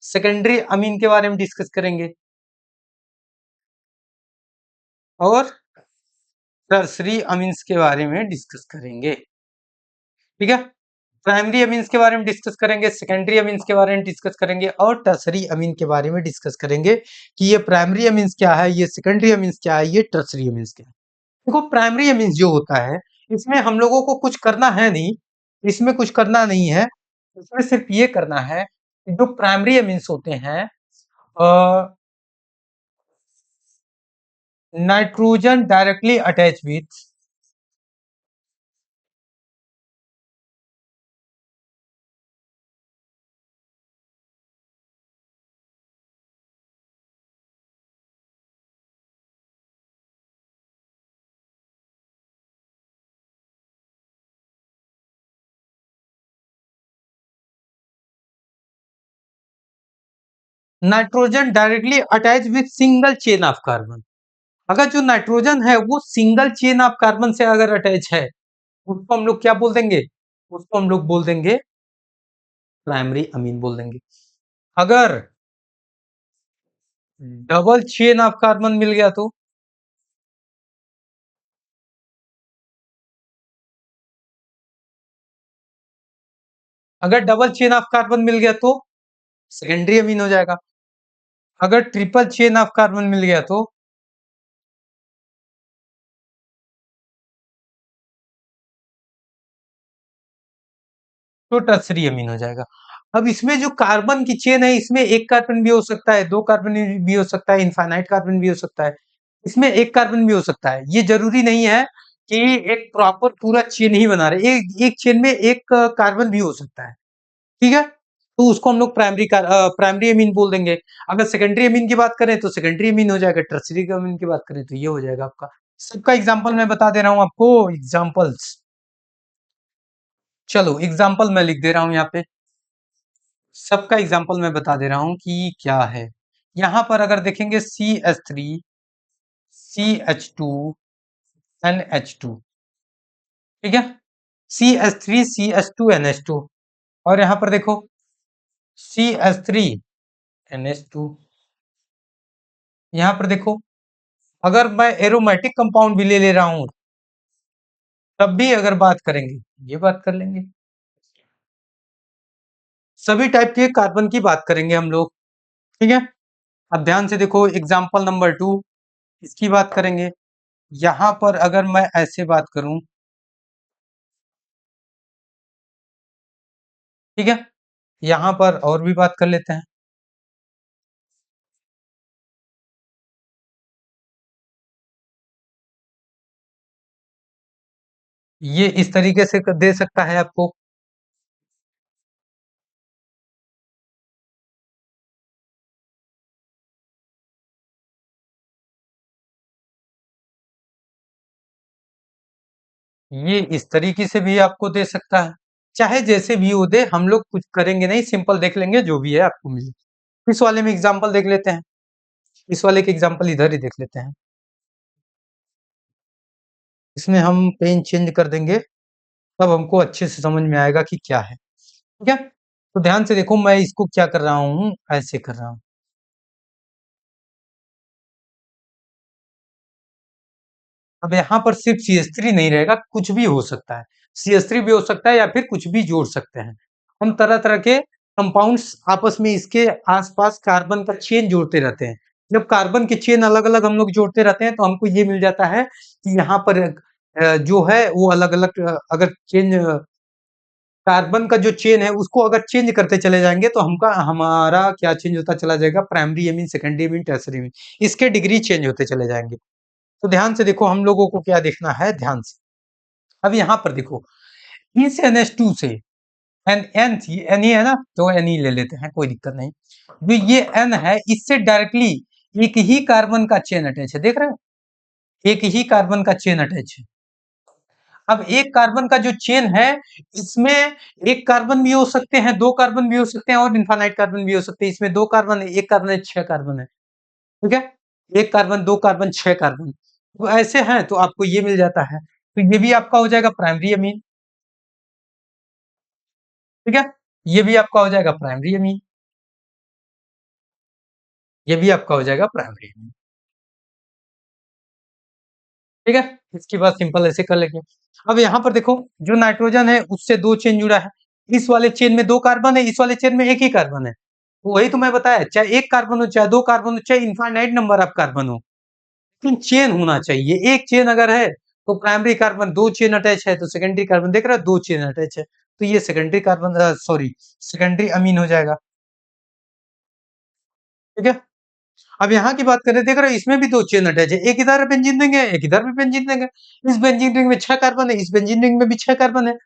S1: सेकेंडरी अमीन के बारे में डिस्कस करेंगे और टर्सरी अमीन्स के बारे में डिस्कस करेंगे। ठीक है, प्राइमरी अमीन्स के बारे में डिस्कस करेंगे, सेकेंडरी अमीन्स के बारे में डिस्कस करेंगे और टर्सरी अमीन के बारे में डिस्कस करेंगे कि ये प्राइमरी अमीन्स क्या है, ये सेकेंडरी अमीन्स क्या है, ये टर्सरी अमीन्स क्या है। देखो, प्राइमरी अमीन्स जो होता है इसमें हम लोगों को कुछ करना है नहीं, इसमें कुछ करना नहीं है। इसमें सिर्फ ये करना है कि जो प्राइमरी अमीन्स होते हैं, nitrogen directly attach with nitrogen directly attach with single chain of carbon. अगर जो नाइट्रोजन है वो सिंगल चेन ऑफ कार्बन से अगर अटैच है, उसको हम लोग क्या बोल देंगे? उसको हम लोग बोल देंगे प्राइमरी अमीन बोल देंगे। अगर डबल चेन ऑफ कार्बन मिल गया तो अगर डबल चेन ऑफ कार्बन मिल गया तो सेकेंडरी अमीन हो जाएगा। अगर ट्रिपल चेन ऑफ कार्बन मिल गया तो टर्सरी अमीन हो जाएगा। अब इसमें जो कार्बन की चेन है, इसमें एक कार्बन भी हो सकता है, दो कार्बन भी हो सकता है, इनफाइनाइट कार्बन भी हो सकता है, इसमें एक कार्बन भी हो सकता है। ये जरूरी नहीं है कि एक प्रॉपर पूरा चेन ही बना रहे, एक चेन में एक कार्बन भी हो सकता है। ठीक है, तो उसको हम लोग प्राइमरी अमीन बोल देंगे। अगर सेकेंडरी अमीन की बात करें तो सेकेंडरी अमीन हो जाएगा, टर्सरी अमीन की बात करें तो ये हो जाएगा आपका। सबका एग्जाम्पल मैं बता दे रहा हूं आपको, एग्जाम्पल्स। चलो एग्जाम्पल मैं लिख दे रहा हूं यहाँ पे, सबका एग्जाम्पल मैं बता दे रहा हूं कि क्या है। यहां पर अगर देखेंगे CH3 CH2 NH2, ठीक है, CH3 CH2 NH2। और यहां पर देखो CH3 NH2। यहां पर देखो, अगर मैं एरोमेटिक कंपाउंड भी ले ले रहा हूं तब भी अगर बात करेंगे, ये बात कर लेंगे, सभी टाइप के कार्बन की बात करेंगे हम लोग। ठीक है, अब ध्यान से देखो एग्जाम्पल नंबर 2, इसकी बात करेंगे। यहां पर अगर मैं ऐसे बात करूं, ठीक है, यहां पर और भी बात कर लेते हैं। ये इस तरीके से दे सकता है आपको। ये इस तरीके से भी आपको दे सकता है। चाहे जैसे भी वो दे, हम लोग कुछ करेंगे नहीं, सिंपल देख लेंगे जो भी है आपको मिले। इस वाले में एग्जांपल देख लेते हैं, इस वाले के एग्जांपल इधर ही देख लेते हैं। इसमें हम पेन चेंज कर देंगे, तब हमको अच्छे से समझ में आएगा कि क्या है। ठीक है, तो ध्यान से देखो, मैं इसको क्या कर रहा हूँ, ऐसे कर रहा हूँ। अब यहाँ पर सिर्फ CH3 नहीं रहेगा, कुछ भी हो सकता है। CH3 भी हो सकता है या फिर कुछ भी जोड़ सकते हैं। हम तरह तरह के कंपाउंड्स आपस में इसके आसपास कार्बन का चेन जोड़ते रहते हैं। जब कार्बन के चेन अलग अलग हम लोग जोड़ते रहते हैं तो हमको ये मिल जाता है कि यहाँ पर जो है वो अलग अलग, अगर चेंज कार्बन का जो चेन है उसको अगर चेंज करते चले जाएंगे तो हमका हमारा क्या चेंज होता चला जाएगा, primary amine, secondary amine, tertiary amine, इसके डिग्री चेंज होते चले जाएंगे। तो ध्यान से देखो, हम लोगों को क्या देखना है, ध्यान से। अब यहाँ पर देखो, इस NH2 से एन ही है ना, तो एन ही ले लेते हैं, कोई दिक्कत नहीं। जो ये N है, इससे डायरेक्टली एक ही कार्बन का चेन अटैच है, देख रहे हो, एक ही कार्बन का चेन अटैच है। अब एक कार्बन का जो चेन है, इसमें एक कार्बन भी हो सकते हैं, दो कार्बन भी हो सकते हैं और इनफाइनाइट कार्बन भी हो सकते हैं। इसमें दो कार्बन है, एक कार्बन है, छह कार्बन है। ठीक है, एक कार्बन, दो कार्बन, छह कार्बन, तो ऐसे हैं, तो आपको ये मिल जाता है। तो ये भी आपका हो जाएगा प्राइमरी अमीन। ठीक है, ये भी आपका हो जाएगा प्राइमरी अमीन, ये भी आपका हो जाएगा प्राइमरी अमीन। ठीक है, इसकी बात सिंपल ऐसे कर लेंगे। अब यहाँ पर देखो, जो नाइट्रोजन है उससे दो चेन जुड़ा है, इस वाले चेन में दो कार्बन है, इस वाले चेन में एक ही कार्बन है। तो वही तो मैं बताया, चाहे एक कार्बन हो, चाहे दो कार्बन हो, चाहे इनफाइनाइट नंबर ऑफ कार्बन हो, लेकिन चेन होना चाहिए। एक चेन अगर है तो प्राइमरी कार्बन, दो चेन अटैच है तो सेकेंडरी कार्बन, देख रहा है, दो चेन अटैच है, तो ये secondary carbon, sorry, secondary amine हो जाएगा। ठीक है, अब यहाँ की बात करें, देख रहे हो, इसमें भी दो चेन अटैच है, एक इधर बेंजीन देंगे, एक इधर भी बेंजीन देंगे। इस बेंजीन रिंग में छह कार्बन है, इस बेंजीन रिंग में भी छह कार्बन है।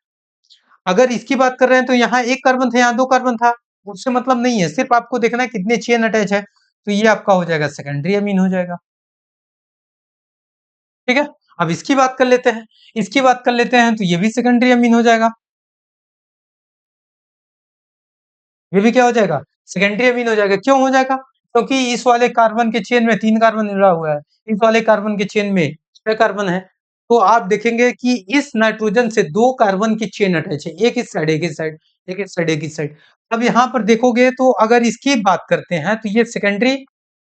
S1: अगर इसकी बात कर रहे हैं तो यहाँ एक कार्बन था, यहाँ दो कार्बन था, उससे मतलब नहीं है, सिर्फ आपको देखना है कितने चेन अटैच है, तो ये आपका हो जाएगा सेकेंडरी अमीन हो जाएगा। ठीक है, अब इसकी बात कर लेते हैं, इसकी बात कर लेते हैं तो ये भी सेकेंडरी अमीन हो जाएगा, ये भी क्या हो जाएगा, सेकेंडरी अमीन हो जाएगा। क्यों हो जाएगा? क्योंकि इस वाले कार्बन के चेन में 3 कार्बन जुड़ा हुआ है, इस वाले कार्बन के चेन में 6 कार्बन है। तो आप देखेंगे कि इस नाइट्रोजन से 2 कार्बन की चेन अटैच है, एक इस साइड, एक इस साइड, एक इस साइड, एक इस साइड। अब यहाँ पर देखोगे तो अगर इसकी बात करते हैं तो ये सेकेंडरी,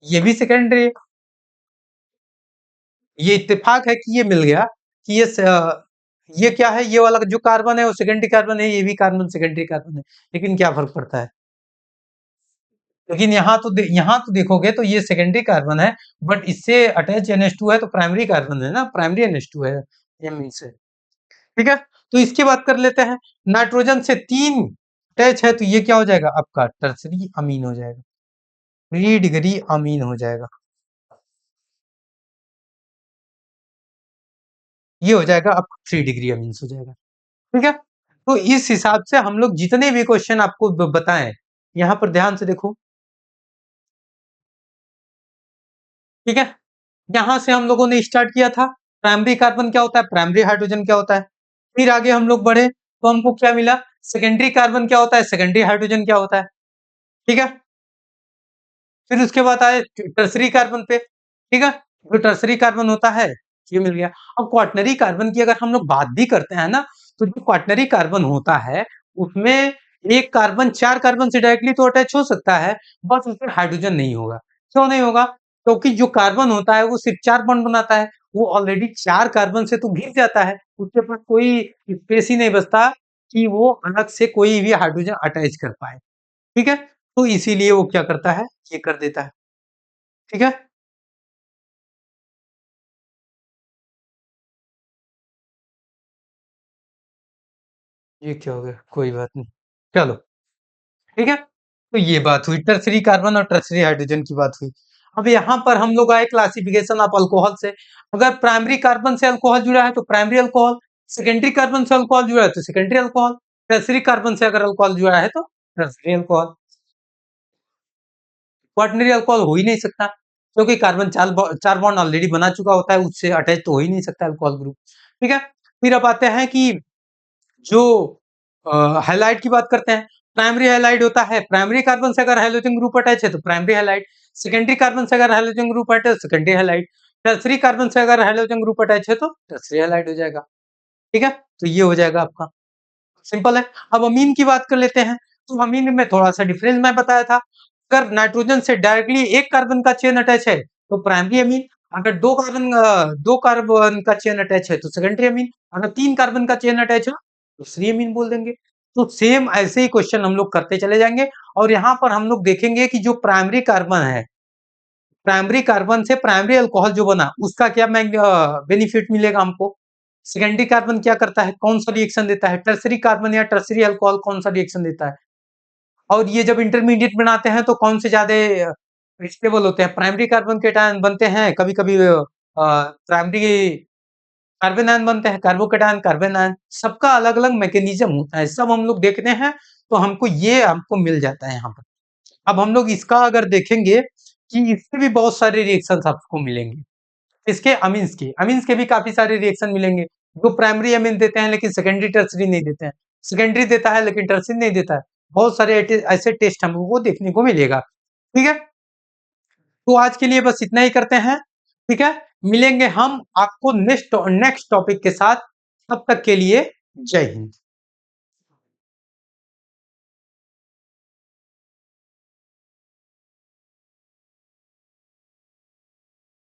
S1: ये भी सेकेंडरी। ये इत्तेफाक है कि ये मिल गया कि ये क्या है, ये वाला जो कार्बन है वो सेकेंडरी कार्बन है, ये भी कार्बन सेकेंडरी कार्बन है। लेकिन क्या फर्क पड़ता है? लेकिन यहाँ तो देखोगे तो ये सेकेंडरी कार्बन है, बट इससे अटैच NH2 है तो प्राइमरी कार्बन है ना, प्राइमरी NH2 है एमीन से। ठीक है, तो इसकी बात कर लेते हैं। नाइट्रोजन से 3 अटैच है तो ये क्या हो जाएगा आपका? टर्सरी अमीन हो जाएगा, 3 डिग्री अमीन हो जाएगा। ये हो जाएगा आपका 3 डिग्री अमीन्स हो जाएगा। ठीक है, तो इस हिसाब से हम लोग जितने भी क्वेश्चन आपको बताएं, यहाँ पर ध्यान से देखो। ठीक है, यहां से हम लोगों ने स्टार्ट किया था। प्राइमरी कार्बन क्या होता है, प्राइमरी हाइड्रोजन क्या होता है। फिर आगे हम लोग बढ़े तो हमको क्या मिला, सेकेंडरी कार्बन क्या होता है, सेकेंडरी हाइड्रोजन क्या होता है। ठीक है, फिर उसके बाद आए टर्सरी कार्बन पे। ठीक है, जो टर्सरी कार्बन होता है ये मिल गया। अब क्वाटनरी कार्बन की अगर हम लोग बात भी करते हैं ना, तो जो क्वाटनरी कार्बन होता है उसमें एक कार्बन 4 कार्बन से डायरेक्टली तो अटैच हो सकता है, बस उसमें हाइड्रोजन नहीं होगा। क्यों नहीं होगा? क्योंकि जो कार्बन होता है वो सिर्फ 4 बॉन्ड बनाता है, वो ऑलरेडी 4 कार्बन से तो घिर जाता है, उसके पास कोई स्पेस ही नहीं बचता कि वो अलग से कोई भी हाइड्रोजन अटैच कर पाए। ठीक है, तो इसीलिए वो क्या करता है, ये कर देता है। ठीक है, ये क्या हो गया, कोई बात नहीं, चलो। ठीक है, तो ये बात हुई टर्सरी कार्बन और टर्सरी हाइड्रोजन की बात हुई। अब यहाँ पर हम लोग आए क्लासिफिकेशन ऑफ अल्कोहल से। अगर प्राइमरी कार्बन से अल्कोहल जुड़ा है तो प्राइमरी अल्कोहल, सेकेंडरी कार्बन से अल्कोहल जुड़ा है तो सेकेंडरी अल्कोहल, टर्सरी कार्बन से अगर अल्कोहल जुड़ा है तो टर्सरी अल्कोहल। क्वाटरनरी अल्कोहल हो ही नहीं सकता, क्योंकि कार्बन 4 बॉन्ड ऑलरेडी बना चुका होता है, उससे अटैच तो हो ही नहीं सकता अल्कोहल ग्रुप। ठीक है, फिर अब आते हैं कि जो हैलाइड की बात करते हैं। प्राइमरी हैलाइड होता है, प्राइमरी कार्बन से अगर हाइड्रोजन ग्रुप अटैच है तो प्राइमरी हैलाइड, सेकेंडरी कार्बन से अगर हाइड्रोजन ग्रुप अटैच है तो सेकेंडरी हैलाइड, टर्सरी कार्बन से अगर हाइड्रोजन ग्रुप अटैच है तो टर्सरी हैलाइड हो जाएगा। ठीक है, तो ये हो जाएगा आपका, सिंपल है। अब अमीन की बात कर लेते हैं। तो अमीन में थोड़ा सा डिफरेंस मैं बताया था। अगर नाइट्रोजन से डायरेक्टली एक कार्बन का चेन अटैच है तो प्राइमरी अमीन, अगर दो कार्बन का चेन अटैच है तो सेकेंडरी अमीन, अगर 3 कार्बन का चेन अटैच है तो थ्री अमीन बोल देंगे। तो सेम ऐसे ही क्वेश्चन हम लोग करते चले जाएंगे। और यहाँ पर हम लोग देखेंगे कि जो प्राइमरी कार्बन है, प्राइमरी कार्बन से प्राइमरी अल्कोहल जो बना उसका क्या बेनिफिट मिलेगा हमको। सेकेंडरी कार्बन क्या करता है, कौन सा रिएक्शन देता है, टर्सरी कार्बन या टर्सरी अल्कोहल कौन सा रिएक्शन देता है। और ये जब इंटरमीडिएट बनाते हैं तो कौन से ज्यादा स्टेबल होते हैं, प्राइमरी कार्बन केटायन बनते हैं, कभी कभी प्राइमरी कार्बन आयन बनते हैं, कार्बोकेटायन कार्बन आयन, सबका अलग अलग मैकेनिज्म होता है, सब हम लोग देखते हैं। तो हमको मिल जाता है यहाँ पर। अब हम लोग इसका अगर देखेंगे कि इससे भी बहुत सारे रिएक्शन आपको मिलेंगे। इसके अमीन्स के भी काफी सारे रिएक्शन मिलेंगे। जो प्राइमरी अमीन देते हैं लेकिन सेकेंडरी टर्सरी नहीं देते हैं, सेकेंडरी देता है लेकिन टर्सरी नहीं देता है। बहुत सारे ऐसे टेस्ट हमको देखने को मिलेगा। ठीक है, तो आज के लिए बस इतना ही करते हैं। ठीक है, मिलेंगे हम आपको नेक्स्ट नेक्स्ट टॉपिक के साथ। तब तक के लिए जय हिंद।